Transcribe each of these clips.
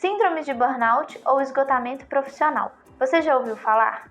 Síndrome de burnout ou esgotamento profissional. Você já ouviu falar?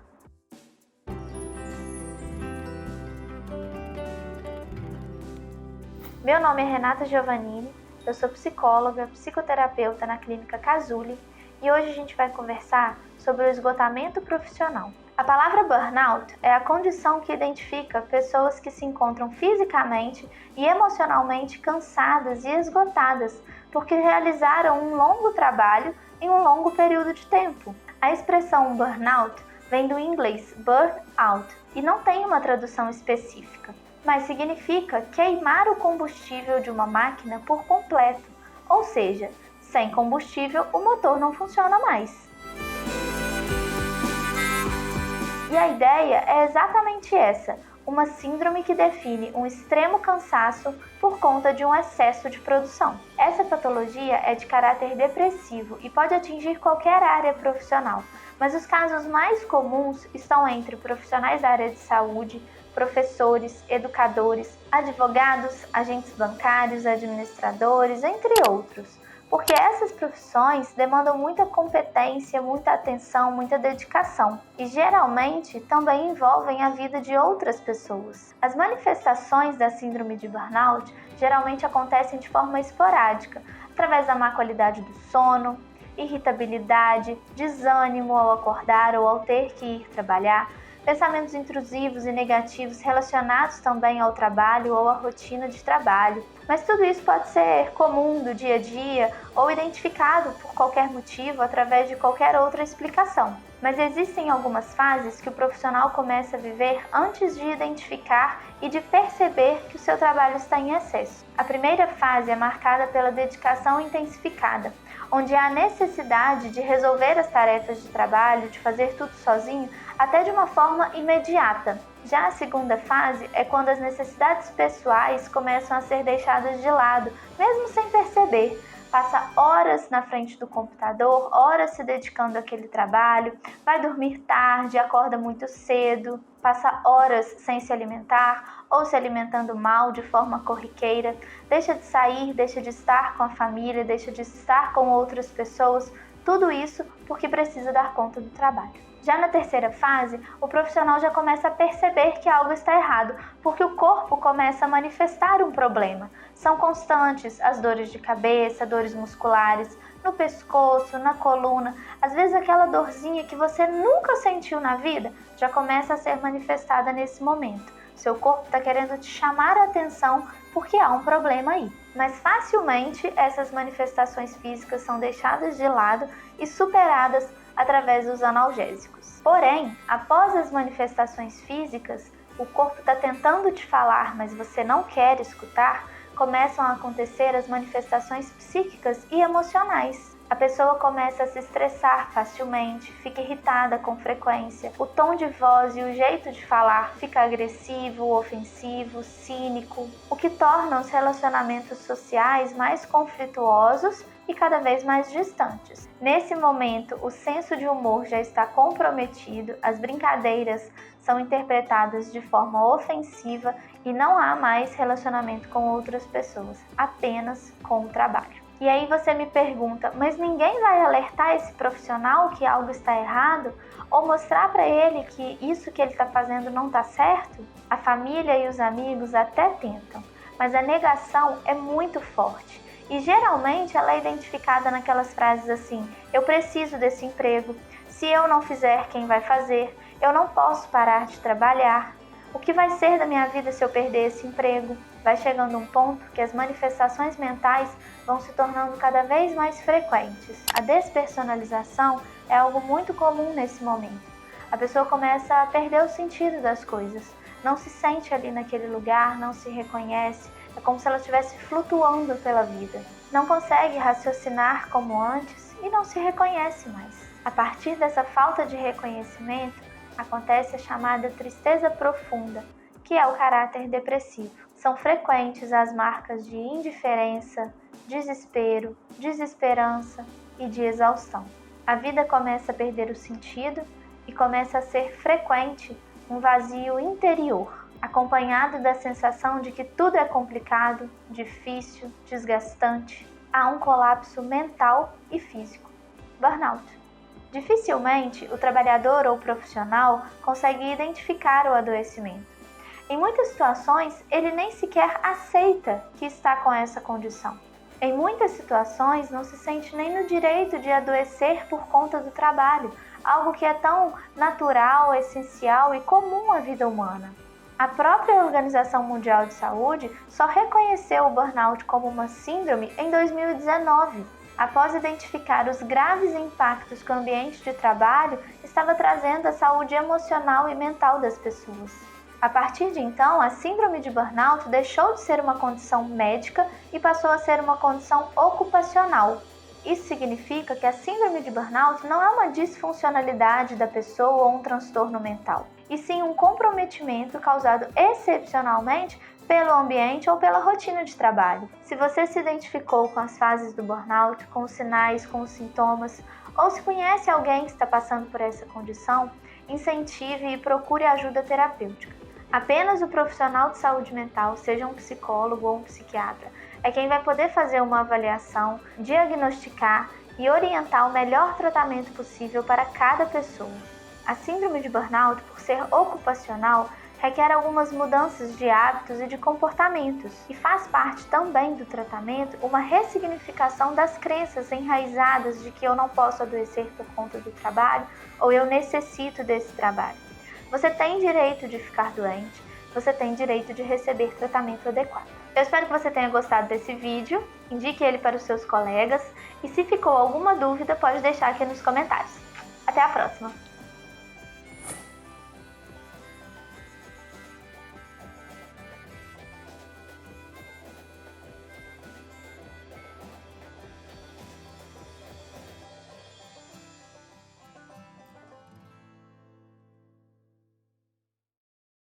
Meu nome é Renata Giovannini, eu sou psicóloga, psicoterapeuta na Clínica Casuly e hoje a gente vai conversar sobre o esgotamento profissional. A palavra burnout é a condição que identifica pessoas que se encontram fisicamente e emocionalmente cansadas e esgotadas porque realizaram um longo trabalho em um longo período de tempo. A expressão burnout vem do inglês burn out e não tem uma tradução específica, mas significa queimar o combustível de uma máquina por completo, ou seja, sem combustível o motor não funciona mais. E a ideia é exatamente essa, uma síndrome que define um extremo cansaço por conta de um excesso de produção. Essa patologia é de caráter depressivo e pode atingir qualquer área profissional, mas os casos mais comuns estão entre profissionais da área de saúde, professores, educadores, advogados, agentes bancários, administradores, entre outros. Porque essas profissões demandam muita competência, muita atenção, muita dedicação e geralmente também envolvem a vida de outras pessoas. As manifestações da síndrome de burnout geralmente acontecem de forma esporádica, através da má qualidade do sono, irritabilidade, desânimo ao acordar ou ao ter que ir trabalhar, pensamentos intrusivos e negativos relacionados também ao trabalho ou à rotina de trabalho. Mas tudo isso pode ser comum do dia a dia ou identificado por qualquer motivo através de qualquer outra explicação. Mas existem algumas fases que o profissional começa a viver antes de identificar e de perceber que o seu trabalho está em excesso. A primeira fase é marcada pela dedicação intensificada, onde há a necessidade de resolver as tarefas de trabalho, de fazer tudo sozinho, até de uma forma imediata. Já a segunda fase é quando as necessidades pessoais começam a ser deixadas de lado, mesmo sem perceber. Passa horas na frente do computador, horas se dedicando àquele trabalho, vai dormir tarde, acorda muito cedo, passa horas sem se alimentar ou se alimentando mal de forma corriqueira, deixa de sair, deixa de estar com a família, deixa de estar com outras pessoas, tudo isso porque precisa dar conta do trabalho. Já na terceira fase, o profissional já começa a perceber que algo está errado, porque o corpo começa a manifestar um problema. São constantes as dores de cabeça, dores musculares, no pescoço, na coluna. Às vezes aquela dorzinha que você nunca sentiu na vida já começa a ser manifestada nesse momento. Seu corpo está querendo te chamar a atenção porque há um problema aí. Mas facilmente essas manifestações físicas são deixadas de lado e superadas através dos analgésicos. Porém, após as manifestações físicas, o corpo está tentando te falar, mas você não quer escutar, começam a acontecer as manifestações psíquicas e emocionais. A pessoa começa a se estressar facilmente, fica irritada com frequência, o tom de voz e o jeito de falar fica agressivo, ofensivo, cínico, o que torna os relacionamentos sociais mais conflituosos e cada vez mais distantes. Nesse momento, o senso de humor já está comprometido, as brincadeiras são interpretadas de forma ofensiva e não há mais relacionamento com outras pessoas, apenas com o trabalho. E aí você me pergunta, mas ninguém vai alertar esse profissional que algo está errado? Ou mostrar para ele que isso que ele está fazendo não está certo? A família e os amigos até tentam, mas a negação é muito forte. E geralmente ela é identificada naquelas frases assim: eu preciso desse emprego, se eu não fizer, quem vai fazer? Eu não posso parar de trabalhar. O que vai ser da minha vida se eu perder esse emprego? Vai chegando um ponto que as manifestações mentais vão se tornando cada vez mais frequentes. A despersonalização é algo muito comum nesse momento. A pessoa começa a perder o sentido das coisas, não se sente ali naquele lugar, não se reconhece, é como se ela estivesse flutuando pela vida. Não consegue raciocinar como antes e não se reconhece mais. A partir dessa falta de reconhecimento, acontece a chamada tristeza profunda, que é o caráter depressivo. São frequentes as marcas de indiferença, desespero, desesperança e de exaustão. A vida começa a perder o sentido e começa a ser frequente um vazio interior, acompanhado da sensação de que tudo é complicado, difícil, desgastante. Há um colapso mental e físico. burnout. Dificilmente o trabalhador ou profissional consegue identificar o adoecimento. Em muitas situações, ele nem sequer aceita que está com essa condição. Em muitas situações, não se sente nem no direito de adoecer por conta do trabalho, algo que é tão natural, essencial e comum à vida humana. A própria Organização Mundial de Saúde só reconheceu o burnout como uma síndrome em 2019, após identificar os graves impactos que o ambiente de trabalho estava trazendo à saúde emocional e mental das pessoas. A partir de então, a síndrome de burnout deixou de ser uma condição médica e passou a ser uma condição ocupacional. Isso significa que a síndrome de burnout não é uma disfuncionalidade da pessoa ou um transtorno mental, e sim um comprometimento causado excepcionalmente pelo ambiente ou pela rotina de trabalho. Se você se identificou com as fases do burnout, com os sinais, com os sintomas, ou se conhece alguém que está passando por essa condição, incentive e procure ajuda terapêutica. Apenas o profissional de saúde mental, seja um psicólogo ou um psiquiatra, é quem vai poder fazer uma avaliação, diagnosticar e orientar o melhor tratamento possível para cada pessoa. A síndrome de burnout, por ser ocupacional, requer algumas mudanças de hábitos e de comportamentos, e faz parte também do tratamento uma ressignificação das crenças enraizadas de que eu não posso adoecer por conta do trabalho ou eu necessito desse trabalho. Você tem direito de ficar doente, você tem direito de receber tratamento adequado. Eu espero que você tenha gostado desse vídeo, indique ele para os seus colegas e se ficou alguma dúvida pode deixar aqui nos comentários. Até a próxima!